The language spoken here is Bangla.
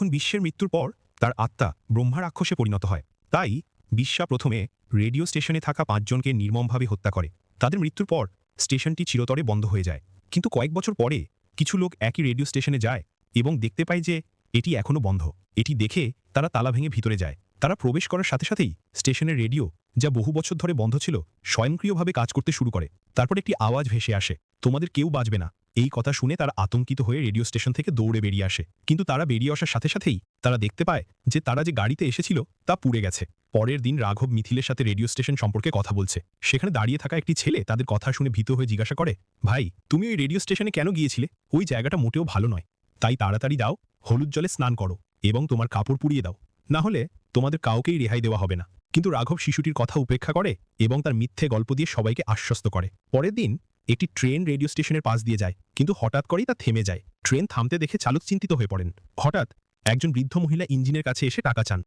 এখন বিশ্বের মৃত্যুর পর তার আত্মা ব্রহ্মা রাক্ষসে পরিণত হয়। তাই বিশ্বা প্রথমে রেডিও স্টেশনে থাকা ৫ জনকে নির্মমভাবে হত্যা করে। তাদের মৃত্যুর পর স্টেশনটি চিরতরে বন্ধ হয়ে যায়। কিন্তু কয়েক বছর পরে কিছু লোক একই রেডিও স্টেশনে যায় এবং দেখতে পায় যে এটি এখনও বন্ধ। এটি দেখে তারা তালা ভেঙে ভিতরে যায়। তারা প্রবেশ করার সাথে সাথেই স্টেশনের রেডিও, যা বহু বছর ধরে বন্ধ ছিল, স্বয়ংক্রিয়ভাবে কাজ করতে শুরু করে। তারপর একটি আওয়াজ ভেসে আসে, তোমাদের কেউ বাঁচবে না। এই কথা শুনে তারা আতঙ্কিত হয়ে রেডিও স্টেশন থেকে দৌড়ে বেরিয়ে আসে। কিন্তু তারা বেরিয়ে আসার সাথে সাথেই তারা দেখতে পায় যে তারা যে গাড়িতে এসেছিল তা পুড়ে গেছে। পরের দিন রাঘব মিথিলের সাথে রেডিও স্টেশন সম্পর্কে কথা বলছে। সেখানে দাঁড়িয়ে থাকা একটি ছেলে তাদের কথা শুনে ভীত হয়ে জিজ্ঞাসা করে, ভাই তুমি ওই রেডিও স্টেশনে কেন গিয়েছিলে? ওই জায়গাটা মোটেও ভালো নয়। তাই তাড়াতাড়ি যাও, হলুদ জলে স্নান করো এবং তোমার কাপড় পুড়িয়ে দাও, না হলে তোমাদের কাউকেই রেহাই দেওয়া হবে না। কিন্তু রাঘব শিশুটির কথা উপেক্ষা করে এবং তার মিথ্যে গল্প দিয়ে সবাইকে আশ্বস্ত করে। পরের দিন একটি ট্রেন রেডিও স্টেশনের পাশ দিয়ে যায়, কিন্তু হঠাৎ করেই তা থেমে যায়। ট্রেন থামতে দেখে চালক চিন্তিত হয়ে পড়েন। হঠাৎ একজন বৃদ্ধ মহিলা ইঞ্জিনের কাছে এসে টাকা চান।